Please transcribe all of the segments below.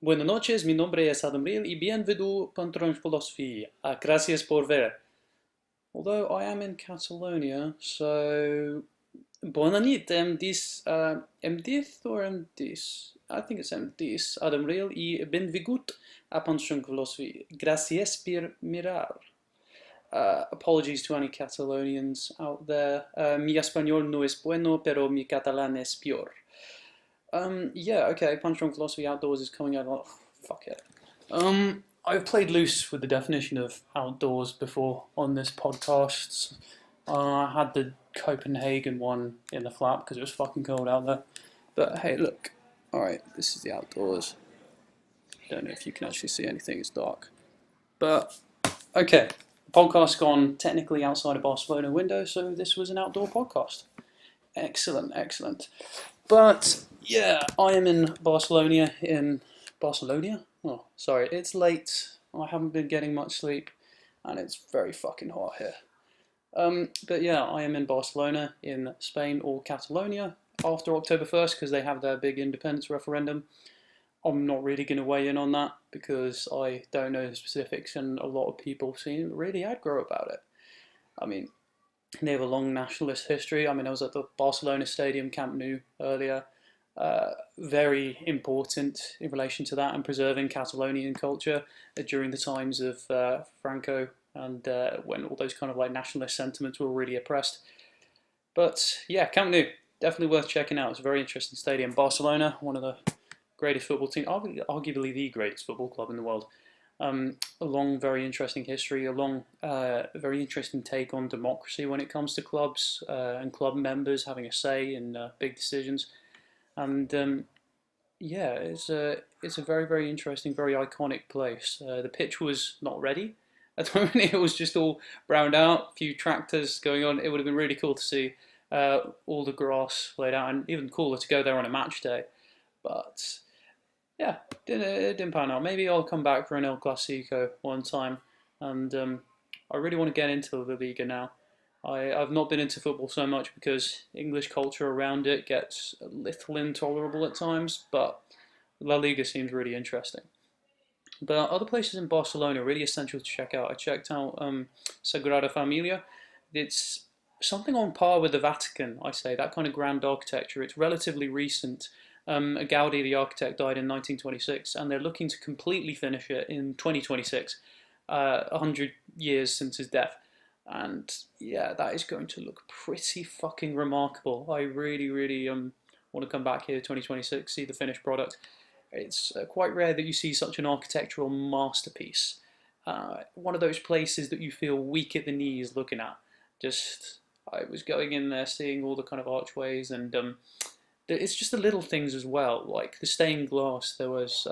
Buenas noches, mi nombre es Adamriel y bienvenido Patrón Filosofía. Gracias por ver. Although I am in Catalonia, so Bona nit, em dit or em dis? I think it's em dis. Adamriel y benvingut a Patrón Filosofía. Gracias por mirar. Apologies to any Catalonians out there. Mi español no es bueno, pero mi catalán es peor. Yeah, okay, Punch Drunk Philosophy Outdoors is coming out. Oh, fuck it. I've played loose with the definition of outdoors before on this podcast. I had the Copenhagen one in the flat because it was fucking cold out there. But hey, look. Alright, this is the outdoors. Don't know if you can actually see anything, it's dark. But, okay. The podcast's gone technically outside of Barcelona window, so this was an outdoor podcast. Excellent, excellent. But yeah, I am in Barcelona. Oh, sorry, it's late. I haven't been getting much sleep, and it's very fucking hot here. But yeah, I am in Barcelona, in Spain or Catalonia after October 1st because they have their big independence referendum. I'm not really going to weigh in on that because I don't know the specifics, and a lot of people seem really aggro about it. I mean, they have a long nationalist history. I mean, I was at the Barcelona Stadium, Camp Nou, earlier. Very important in relation to that and preserving Catalonian culture during the times of Franco and when all those kind of like nationalist sentiments were really oppressed. But yeah, Camp Nou, definitely worth checking out. It's a very interesting stadium. Barcelona, one of the greatest football teams, arguably the greatest football club in the world. A long, very interesting history, a long, very interesting take on democracy when it comes to clubs and club members having a say in big decisions. And yeah, it's a very, very interesting, very iconic place. The pitch was not ready at the moment; it was just all browned out, a few tractors going on. It would have been really cool to see all the grass laid out, and even cooler to go there on a match day. But yeah, it didn't pan out. Maybe I'll come back for an El Clasico one time, and I really want to get into the Liga now. I've not been into football so much because English culture around it gets a little intolerable at times, but La Liga seems really interesting. But other places in Barcelona are really essential to check out. I checked out Sagrada Familia. It's something on par with the Vatican, I say, that kind of grand architecture. It's relatively recent. Gaudi, the architect, died in 1926, and they're looking to completely finish it in 2026, 100 years since his death. And yeah, that is going to look pretty fucking remarkable. I really, really want to come back here 2026, see the finished product. It's quite rare that you see such an architectural masterpiece. One of those places that you feel weak at the knees looking at. Just, I was going in there, seeing all the kind of archways, and it's just the little things as well, like the stained glass. There was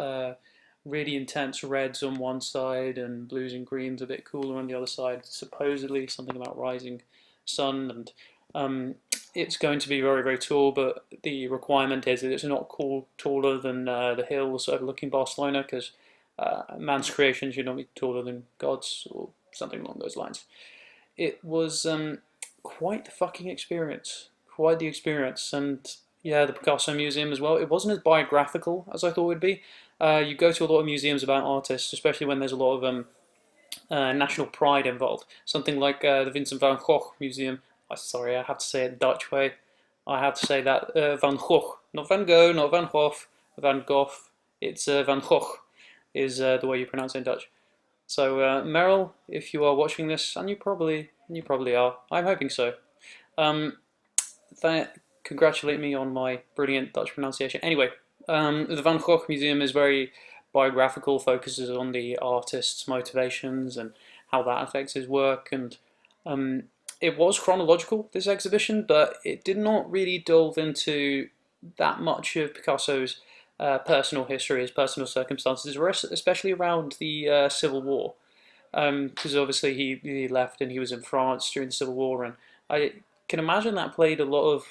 really intense reds on one side and blues and greens a bit cooler on the other side. Supposedly something about rising sun, and it's going to be very, very tall, but the requirement is that it's not taller than the hills overlooking Barcelona, because man's creation should not be taller than God's, or something along those lines. It was quite the fucking experience, quite the experience, and yeah, the Picasso Museum as well. It wasn't as biographical as I thought it would be. You go to a lot of museums about artists, especially when there's a lot of national pride involved. Something like the Vincent van Gogh Museum. Sorry, I have to say it Dutch way. I have to say that Van Gogh, not Van Gogh, not Van Gogh, Van Gogh. It's Van Gogh is the way you pronounce it in Dutch. So Meryl, if you are watching this, and you probably are, I'm hoping so. Congratulate me on my brilliant Dutch pronunciation. Anyway, the Van Gogh Museum is very biographical, focuses on the artist's motivations and how that affects his work, and it was chronological, this exhibition, but it did not really delve into that much of Picasso's personal history, his personal circumstances, especially around the Civil War, because obviously he left and he was in France during the Civil War, and I can imagine that played a lot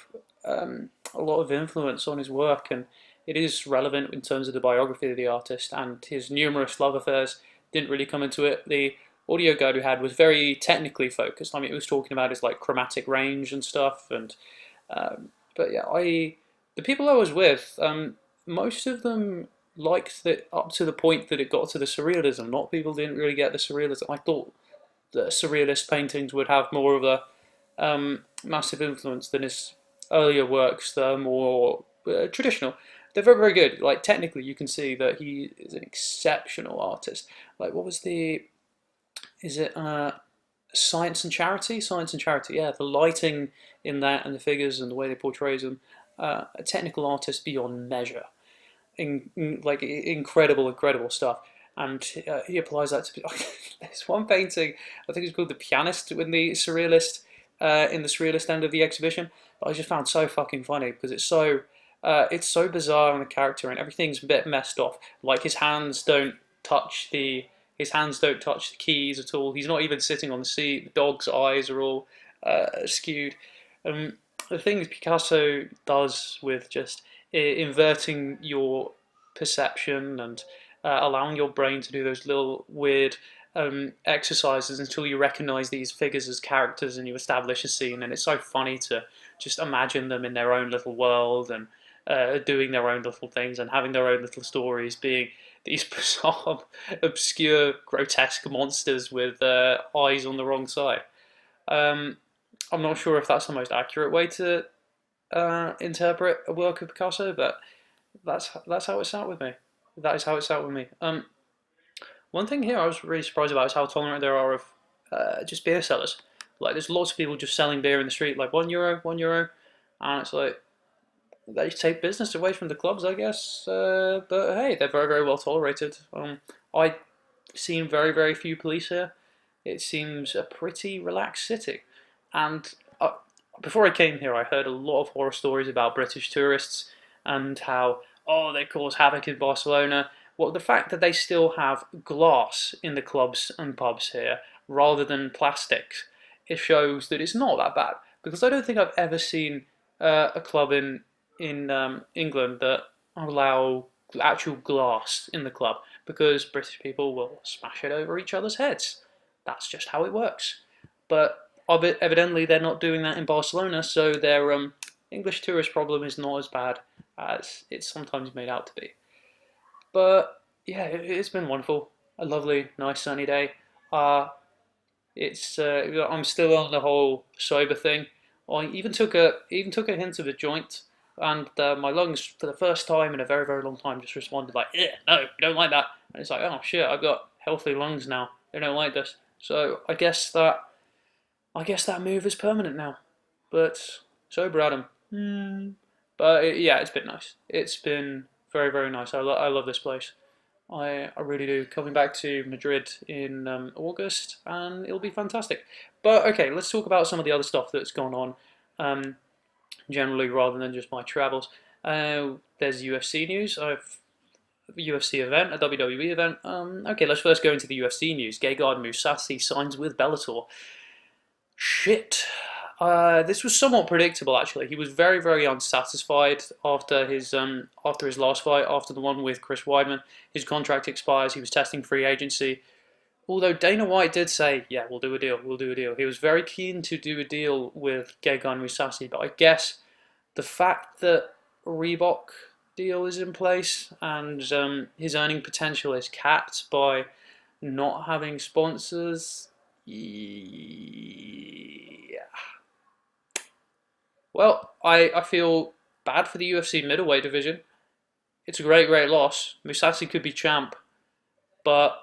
of influence on his work, and it is relevant in terms of the biography of the artist, and his numerous love affairs didn't really come into it. The audio guide we had was very technically focused. I mean, it was talking about his like chromatic range and stuff, and but yeah, the people I was with, most of them liked that up to the point that it got to the surrealism. A lot of people didn't really get the surrealism. I thought that surrealist paintings would have more of a massive influence than his earlier works that are more traditional. They're very, very good. Like, technically, you can see that he is an exceptional artist. Like, what was the... Is it Science and Charity? Science and Charity, yeah. The lighting in that and the figures and the way they portray them. A technical artist beyond measure. Like, incredible, incredible stuff. And he applies that to... There's one painting, I think it's called The Pianist, in the surrealist end of the exhibition. But I just found so fucking funny because it's so bizarre in the character and everything's a bit messed off. Like his hands don't touch the keys at all. He's not even sitting on the seat. The dog's eyes are all skewed. The things Picasso does with just inverting your perception and allowing your brain to do those little weird exercises until you recognize these figures as characters and you establish a scene, and it's so funny to just imagine them in their own little world and doing their own little things and having their own little stories, being these bizarre, obscure, grotesque monsters with eyes on the wrong side. I'm not sure if that's the most accurate way to interpret a work of Picasso, but that's how it sat with me. That is how it sat with me. One thing here I was really surprised about is how tolerant there are of just beer sellers. Like, there's lots of people just selling beer in the street, like €1, €1, and it's like, they take business away from the clubs, I guess. But hey, they're very, very well tolerated. I've seen very, very few police here. It seems a pretty relaxed city. And before I came here, I heard a lot of horror stories about British tourists and how, oh, they cause havoc in Barcelona. Well, the fact that they still have glass in the clubs and pubs here rather than plastics, it shows that it's not that bad. Because I don't think I've ever seen a club in England that allow actual glass in the club, because British people will smash it over each other's heads. That's just how it works. But evidently they're not doing that in Barcelona, so their English tourist problem is not as bad as it's sometimes made out to be. But yeah, it's been wonderful. A lovely, nice sunny day. I'm still on the whole sober thing. I even took a hint of a joint, and my lungs, for the first time in a very, very long time, just responded like, "Yeah, no, we don't like that." And it's like, oh shit, I've got healthy lungs now. They don't like this. So I guess that move is permanent now. But sober Adam. But yeah, it's been nice. It's been very, very nice. I love this place. I really do. Coming back to Madrid in August, and it'll be fantastic. But okay, let's talk about some of the other stuff that's gone on generally, rather than just my travels. There's UFC news. I've UFC event, a WWE event. Okay, let's first go into the UFC news. Gegard Mousasi signs with Bellator. Shit. This was somewhat predictable, actually. He was very, very unsatisfied after his last fight, after the one with Chris Weidman. His contract expires. He was testing free agency. Although Dana White did say, yeah, we'll do a deal, we'll do a deal. He was very keen to do a deal with Gegard Mousasi, but I guess the fact that Reebok deal is in place and his earning potential is capped by not having sponsors, yeah. Well, I feel bad for the UFC middleweight division. It's a great, great loss. Mousasi could be champ, but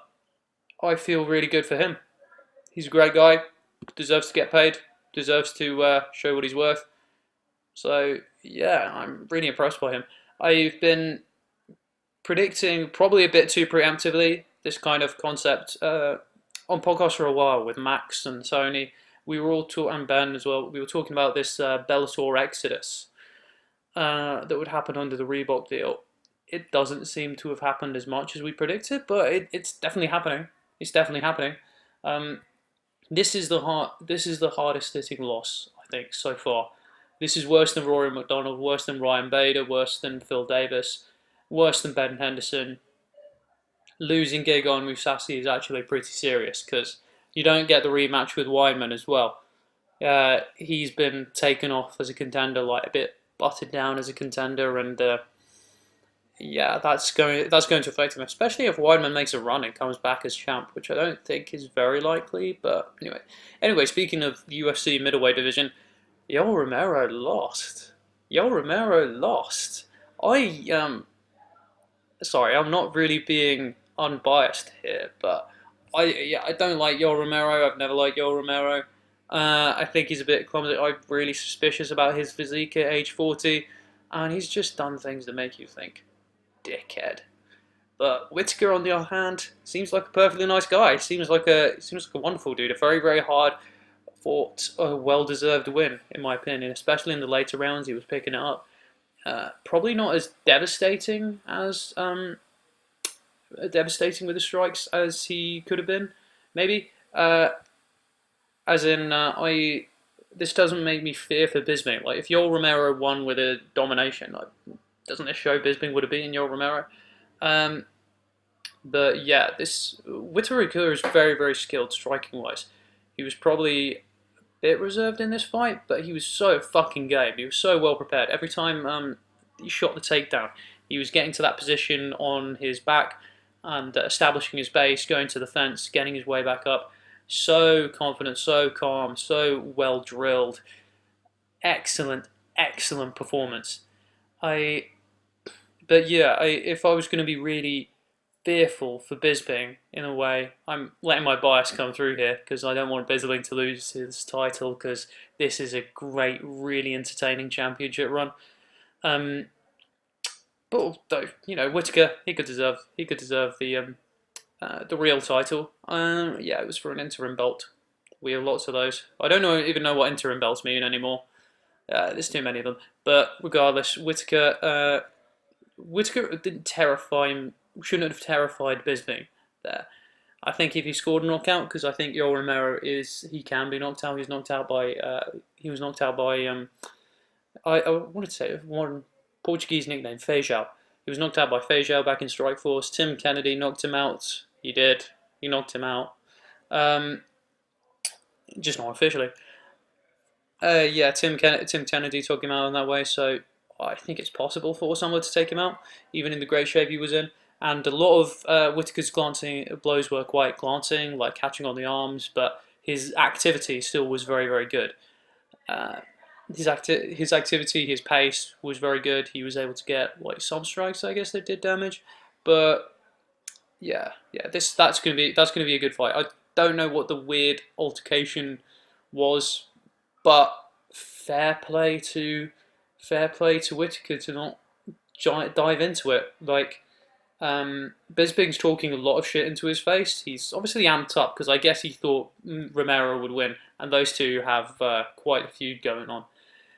I feel really good for him. He's a great guy, deserves to get paid, deserves to show what he's worth. So yeah, I'm really impressed by him. I've been predicting, probably a bit too preemptively, this kind of concept on podcasts for a while with Max and Sony. We were all talking, and Ben as well, we were talking about this Bellator exodus that would happen under the Reebok deal. It doesn't seem to have happened as much as we predicted, but it's definitely happening. It's definitely happening. This is the hardest hitting loss, I think, so far. This is worse than Rory McDonald, worse than Ryan Bader, worse than Phil Davis, worse than Ben Henderson. Losing Gegard Mousasi is actually pretty serious, because you don't get the rematch with Weidman as well. He's been taken off as a contender, like a bit butted down as a contender, and yeah, that's going to affect him, especially if Weidman makes a run and comes back as champ, which I don't think is very likely. But anyway, speaking of the UFC middleweight division, Yoel Romero lost. Yoel Romero lost. I sorry, I'm not really being unbiased here, but I don't like Yoel Romero. I've never liked Yoel Romero. I think he's a bit clumsy. I'm really suspicious about his physique at age 40, and he's just done things that make you think, dickhead. But Whittaker, on the other hand, seems like a perfectly nice guy. Seems like a wonderful dude. A very, very hard fought, well-deserved win, in my opinion. Especially in the later rounds, he was picking it up. Probably not as devastating with the strikes as he could have been. Maybe. As in, this doesn't make me fear for Bisping. Like, if Yoel Romero won with a domination, like, doesn't this show Bisping would have beaten Yoel Romero? But yeah, this Whittaker is very, very skilled striking wise. He was probably a bit reserved in this fight, but he was so fucking game. He was so well prepared. Every time he shot the takedown, he was getting to that position on his back and establishing his base, going to the fence, getting his way back up. So confident, so calm, so well drilled. Excellent, excellent performance. But yeah, if I was going to be really fearful for Bisping, in a way, I'm letting my bias come through here because I don't want Bisping to lose his title because this is a great, really entertaining championship run. But Whittaker, he could deserve the real title. Yeah, it was for an interim belt. We have lots of those. I don't even know what interim belts mean anymore. There's too many of them. But regardless, Whittaker didn't terrify him. Shouldn't have terrified Bisping there. I think if he scored a knockout, because I think Yoel Romero he can be knocked out. He was knocked out by I wanted to say one Portuguese nickname, Feijão. He was knocked out by Feijão back in Strikeforce. Tim Kennedy knocked him out. He did. He knocked him out. Just not officially. Yeah, Tim Kennedy took him out in that way, so I think it's possible for someone to take him out, even in the great shape he was in. And a lot of Whittaker's blows were quite glancing, like catching on the arms, but his activity still was very, very good. His activity, his pace was very good. He was able to get like some strikes, I guess, that did damage, but yeah, that's gonna be a good fight. I don't know what the weird altercation was, but fair play to Whittaker to not dive into it. Like, Bisping's talking a lot of shit into his face. He's obviously amped up because I guess he thought Romero would win, and those two have quite a feud going on.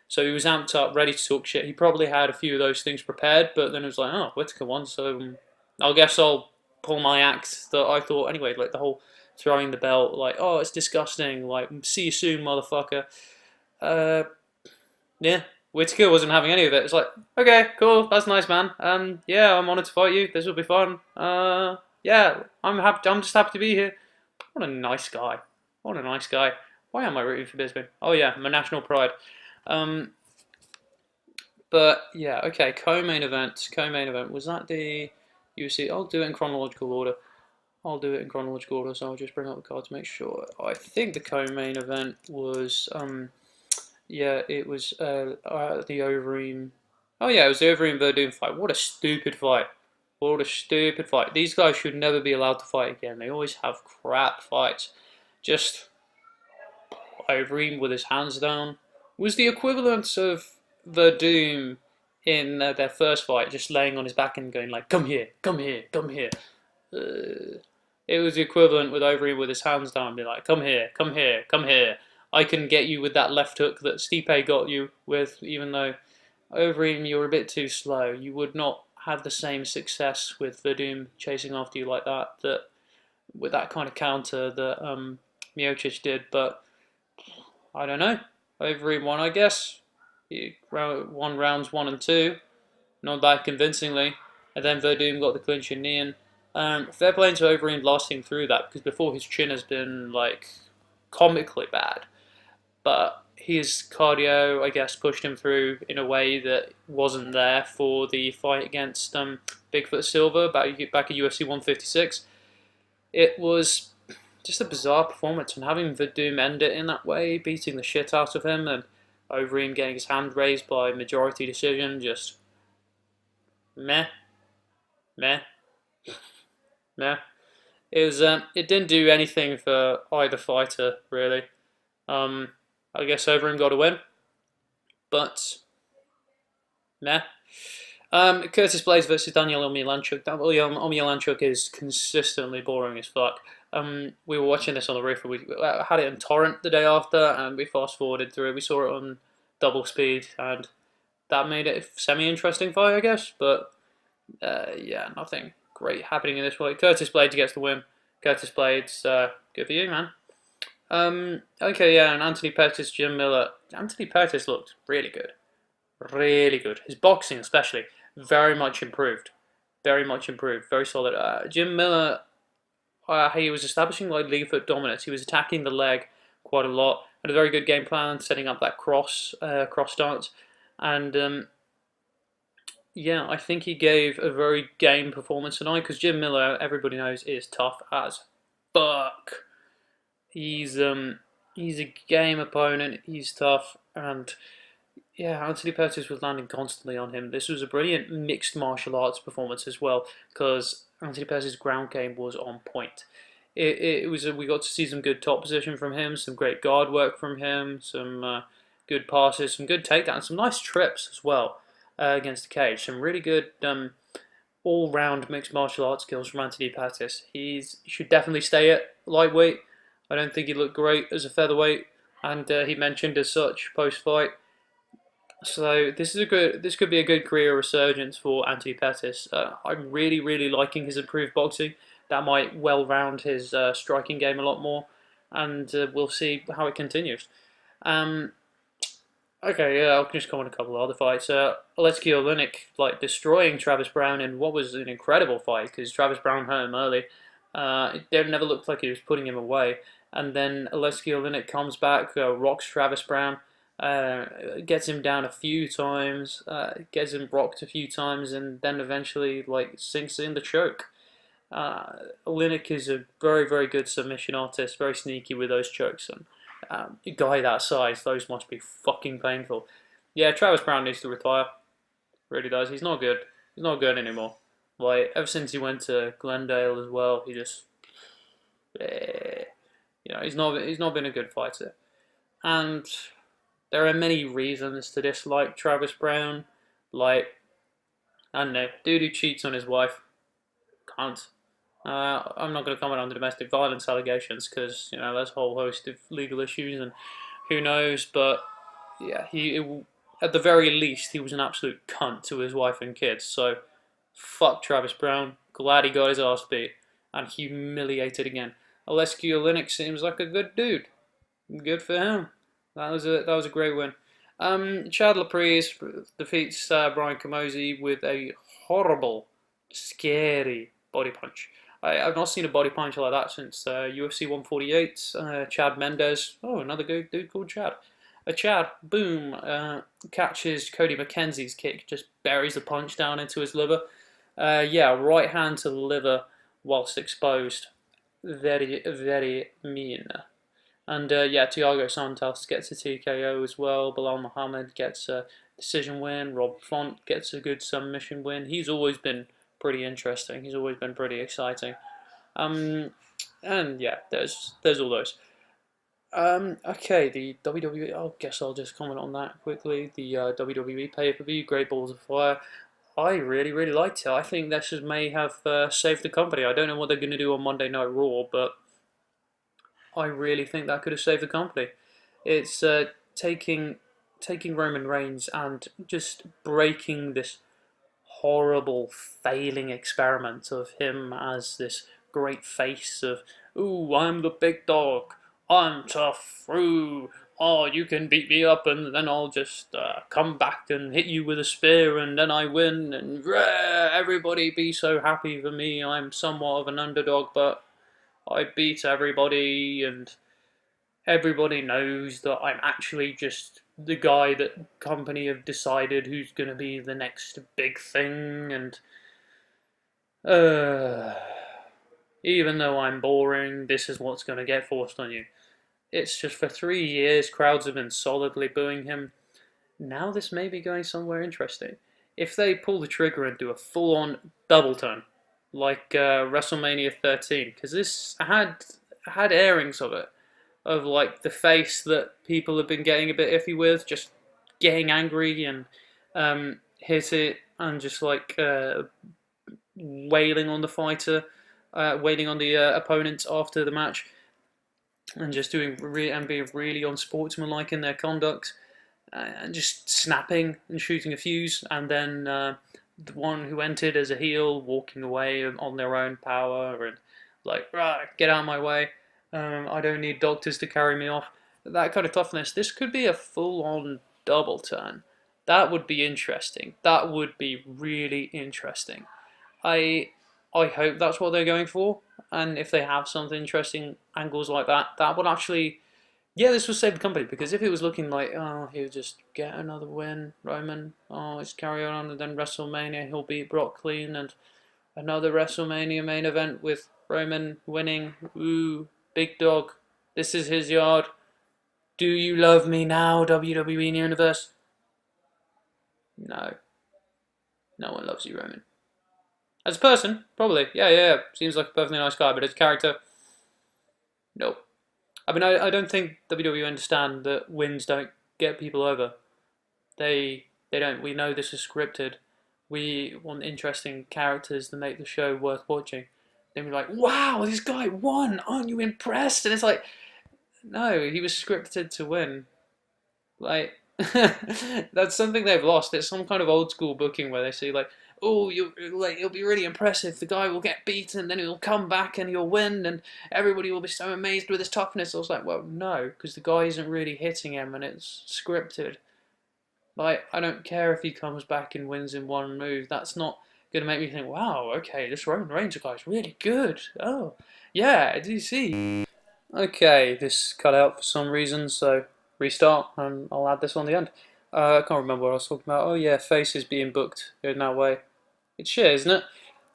So he was amped up, ready to talk shit. He probably had a few of those things prepared, but then it was like, oh, Whittaker won, so I guess I'll pull my act that I thought anyway. Like the whole throwing the belt, like, oh, it's disgusting. Like, see you soon, motherfucker. Yeah, Whittaker wasn't having any of it. It's like, okay, cool, that's nice, man. Yeah, I'm honoured to fight you. This will be fun. Yeah, I'm happy. I'm just happy to be here. What a nice guy. What a nice guy. Why am I rooting for Bisping? Oh yeah, my national pride. But yeah, okay. Co-main event. Was that the UFC? I'll do it in chronological order. So I'll just bring up the card to make sure. I think the co-main event was yeah, it was the Overeem. Oh yeah, it was the Overeem Verdun fight. What a stupid fight. These guys should never be allowed to fight again. They always have crap fights. Just Overeem with his hands down was the equivalent of Verdun in their first fight, just laying on his back and going like, "Come here, come here, come here." It was the equivalent with Overeem with his hands down, being like, "Come here, come here, come here. I can get you with that left hook that Stipe got you with, even though Overeem, you were a bit too slow. You would not have the same success with Verdun chasing after you like that, with that kind of counter that Miocic did, but I don't know. Overeem won, I guess. He won rounds 1 and 2, not that convincingly, and then Verdun got the clinch in knee. Fair play to Overeem lasting through that, because before his chin has been like comically bad. But his cardio, I guess, pushed him through in a way that wasn't there for the fight against Bigfoot Silva back at UFC 156. It was just a bizarre performance, and having Verdum end it in that way, beating the shit out of him, and Overeem getting his hand raised by majority decision, just meh, meh, meh. It was it didn't do anything for either fighter really. I guess Overeem got a win, but meh. Curtis Blades versus Daniel Omielanchuk. Omielanchuk is consistently boring as fuck. We were watching this on the roof, and we had it in torrent the day after, and we fast forwarded through it. We saw it on double speed, and that made it a semi-interesting fight, I guess. But yeah, nothing great happening in this fight. Curtis Blades gets the win. Curtis Blades, good for you, man. Okay, yeah, and Anthony Pettis, Jim Miller. Anthony Pettis looked really good. Really good. His boxing, especially, very much improved. Very much improved. Very solid. Jim Miller, he was establishing like league foot dominance. He was attacking the leg quite a lot. Had a very good game plan, setting up that cross stance, and yeah, I think he gave a very game performance tonight. Because Jim Miller, everybody knows, is tough as fuck. He's a game opponent. He's tough, and yeah, Anthony Pettis was landing constantly on him. This was a brilliant mixed martial arts performance as well, because Anthony Pettis' ground game was on point. We got to see some good top position from him, some great guard work from him, some good passes, some good takedowns, some nice trips as well against the cage. Some really good all-round mixed martial arts skills from Anthony Pettis. He should definitely stay at lightweight. I don't think he looked great as a featherweight, and he mentioned as such post-fight. So this could be a good career resurgence for Anthony Pettis. I'm really liking his improved boxing. That might well round his striking game a lot more, and we'll see how it continues. Okay, yeah, I'll just comment on a couple of other fights. Alexei Oleinik destroying Travis Brown in what was an incredible fight, because Travis Brown hurt him early. It never looked like he was putting him away, and then Alexei Oleinik comes back, rocks Travis Brown. Gets him down a few times, gets him rocked a few times, and then eventually sinks in the choke. Oleinik is a very good submission artist, very sneaky with those chokes, and a guy that size, those must be fucking painful. Yeah, Travis Brown needs to retire. Really does. He's not good. He's not good anymore. Ever since he went to Glendale as well, he just, he's not been a good fighter, and there are many reasons to dislike Travis Brown. I don't know, dude who cheats on his wife. Can't. I'm not going to comment on the domestic violence allegations, because there's a whole host of legal issues and who knows. But yeah, at the very least he was an absolute cunt to his wife and kids. So fuck Travis Brown. Glad he got his ass beat and humiliated again. Alexei Oleinik seems like a good dude. Good for him. That was a great win. Chad Laprise defeats Brian Camozzi with a horrible, scary body punch. I've not seen a body punch like that since UFC 148. Chad Mendes, another good dude called Chad. Chad, boom, catches Cody McKenzie's kick, just buries the punch down into his liver. Yeah, right hand to the liver whilst exposed. Very mean. And yeah, Thiago Santos gets a TKO as well. Bilal Muhammad gets a decision win. Rob Font gets a good submission win. He's always been pretty interesting. He's always been pretty exciting. And yeah, there's all those. Okay, the WWE. I guess I'll just comment on that quickly. The WWE pay-per-view, Great Balls of Fire. I really liked it. I think this may have saved the company. I don't know what they're going to do on Monday Night Raw, but I really think that could have saved the company. It's taking Roman Reigns and just breaking this horrible failing experiment of him as this great face of, ooh, I'm the big dog, I'm tough, ooh, oh, you can beat me up and then I'll just come back and hit you with a spear and then I win and everybody be so happy for me, I'm somewhat of an underdog but I beat everybody, and everybody knows that I'm actually just the guy that company have decided who's going to be the next big thing, and uh, even though I'm boring, this is what's going to get forced on you. It's just for 3 years, crowds have been solidly booing him. Now this may be going somewhere interesting. If they pull the trigger and do a full-on double turn, like WrestleMania 13, because this had airings of it, of like the face that people have been getting a bit iffy with, just getting angry and hit it and just like wailing on the fighter, wailing on the opponent after the match, and just doing and being really unsportsmanlike in their conduct, and just snapping and shooting a fuse, and then the one who entered as a heel walking away on their own power and like, right, get out of my way. I don't need doctors to carry me off. That kind of toughness. This could be a full-on double turn. That would be interesting. That would be really interesting. I I hope that's what they're going for. And if they have something interesting angles like that, that would actually, yeah, this will save the company. Because if it was looking like, oh, he'll just get another win, Roman, oh, let's carry on, and then WrestleMania he'll beat Brock clean, and another WrestleMania main event with Roman winning, ooh, big dog, this is his yard. Do you love me now, WWE Universe? No, no one loves you, Roman. As a person, probably. Yeah. Seems like a perfectly nice guy, but as a character, nope. I mean, I don't think WWE understand that wins don't get people over. They don't. We know this is scripted. We want interesting characters that make the show worth watching. Then we're like, wow, this guy won. Aren't you impressed? And it's like, no, he was scripted to win. Like, that's something they've lost. It's some kind of old school booking where they say like, oh, you like it'll be really impressive. The guy will get beaten, then he'll come back and he'll win, and everybody will be so amazed with his toughness. I was like, well, no, because the guy isn't really hitting him, and it's scripted. Like, I don't care if he comes back and wins in one move. That's not gonna make me think, wow, okay, this Roman Reigns guy's really good. Oh, yeah, do you see? Okay, this cut out for some reason, so restart, and I'll add this on the end. I can't remember what I was talking about. Oh yeah, faces being booked in that way. It's shit, isn't it?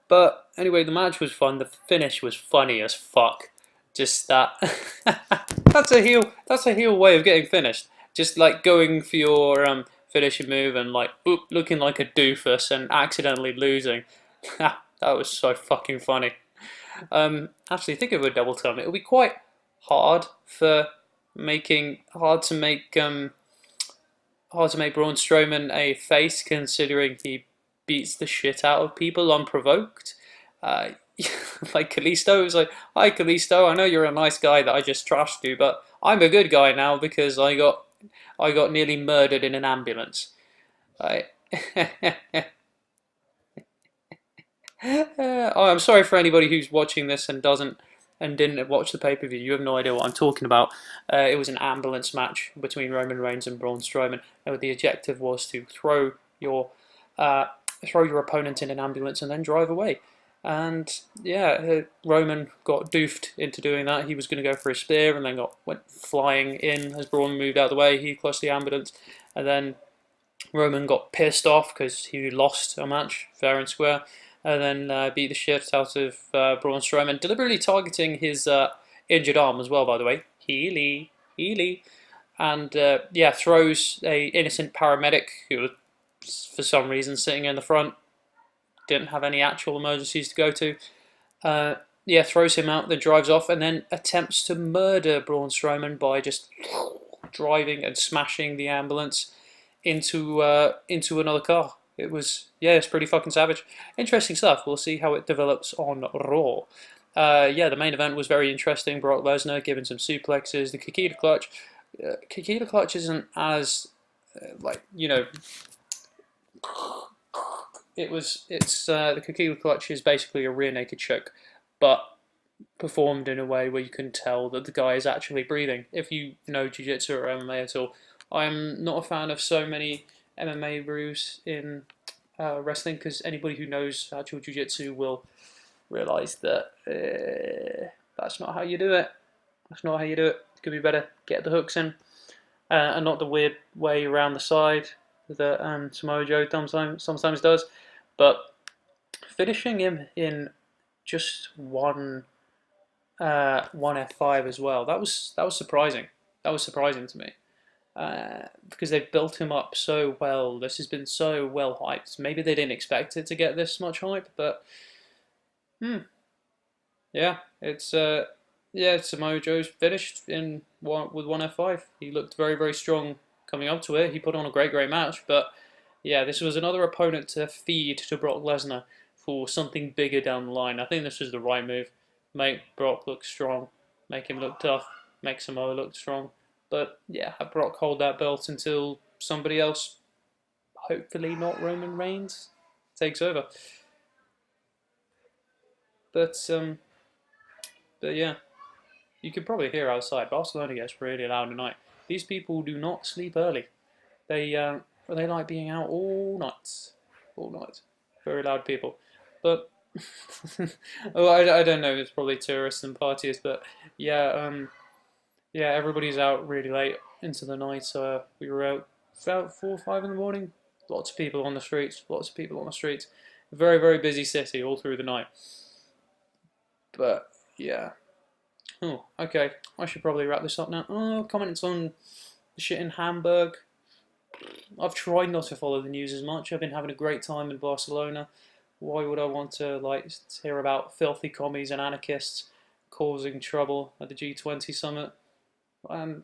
But anyway, the match was fun. The finish was funny as fuck. Just that. That's a heel. That's a heel way of getting finished. Just like going for your finishing move and like oop, looking like a doofus and accidentally losing. That was so fucking funny. Actually, think of a double turn. It would be quite hard for making hard to make Braun Strowman a face, considering he beats the shit out of people unprovoked. Uh, like Kalisto was like, "Hi Kalisto, I know you're a nice guy that I just trashed you, but I'm a good guy now because I got nearly murdered in an ambulance." Right? Oh, I'm sorry for anybody who's watching this and didn't watch the pay-per-view. You have no idea what I'm talking about. It was an ambulance match between Roman Reigns and Braun Strowman, and the objective was to uh, throw your opponent in an ambulance and then drive away. And yeah, Roman got doofed into doing that. He was going to go for a spear and then went flying in as Braun moved out of the way. He crossed the ambulance, and then Roman got pissed off because he lost a match fair and square, and then beat the shit out of Braun Strowman, deliberately targeting his injured arm as well, by the way. Healy. And yeah, throws a innocent paramedic who was, for some reason, sitting in the front, didn't have any actual emergencies to go to. Yeah, throws him out, then drives off, and then attempts to murder Braun Strowman by just driving and smashing the ambulance into another car. It was, yeah, it's pretty fucking savage. Interesting stuff. We'll see how it develops on Raw. Yeah, the main event was very interesting. Brock Lesnar giving some suplexes. The Kikita Clutch. Kikita Clutch isn't as like, you know, it's the Kikita Clutch is basically a rear naked choke, but performed in a way where you can tell that the guy is actually breathing. If you know Jiu-Jitsu or MMA at all, I'm not a fan of so many MMA rules in wrestling, because anybody who knows actual Jiu-Jitsu will realise that that's not how you do it. That's not how you do it. Could be better. Get the hooks in, and not the weird way around the side that Samoa Joe sometimes does. But finishing him in just one F5 as well. That was surprising. That was surprising to me. Because they've built him up so well. This has been so well hyped. Maybe they didn't expect it to get this much hype, but yeah, it's Samoa Joe's finished with one F5. He looked very, very strong coming up to it. He put on a great, great match, but yeah, this was another opponent to feed to Brock Lesnar for something bigger down the line. I think this was the right move. Make Brock look strong, make him look tough, make Samoa look strong. But yeah, have Brock hold that belt until somebody else, hopefully not Roman Reigns, takes over. But yeah, you can probably hear outside. Barcelona gets really loud tonight. These people do not sleep early. They like being out all night. Very loud people. But oh, I don't know. It's probably tourists and parties, but yeah, yeah, everybody's out really late into the night. We were out about 4 or 5 in the morning. Lots of people on the streets. Lots of people on the streets. Very, very busy city all through the night. But yeah. Oh, okay. I should probably wrap this up now. Oh, comments on the shit in Hamburg. I've tried not to follow the news as much. I've been having a great time in Barcelona. Why would I want to hear about filthy commies and anarchists causing trouble at the G20 summit?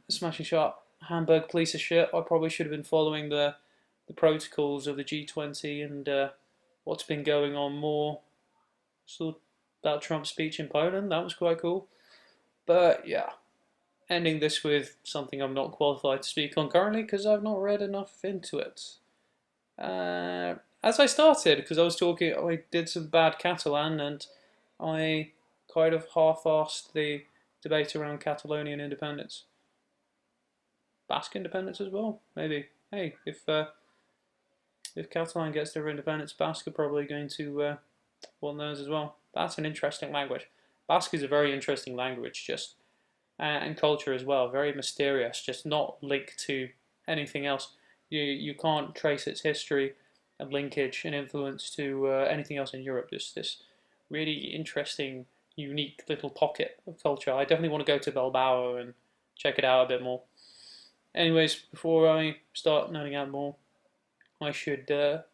Smashing shot. Hamburg police are shit. I probably should have been following the protocols of the G20 and what's been going on more. So about Trump's speech in Poland, that was quite cool. But yeah, ending this with something I'm not qualified to speak on currently because I've not read enough into it. As I started, because I did some bad Catalan and I kind of half-assed the debate around Catalonian independence. Basque independence as well, maybe. Hey, if Catalan gets their independence, Basque are probably going to want theirs as well. That's an interesting language. Basque is a very interesting language, just and culture as well. Very mysterious, just not linked to anything else. You can't trace its history and linkage and influence to anything else in Europe. Just this really interesting, unique little pocket of culture. I definitely want to go to Bilbao and check it out a bit more. Anyways, before I start nerding out more, I should wrap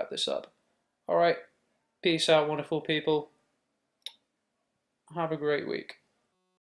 this up. All right, peace out, wonderful people. Have a great week.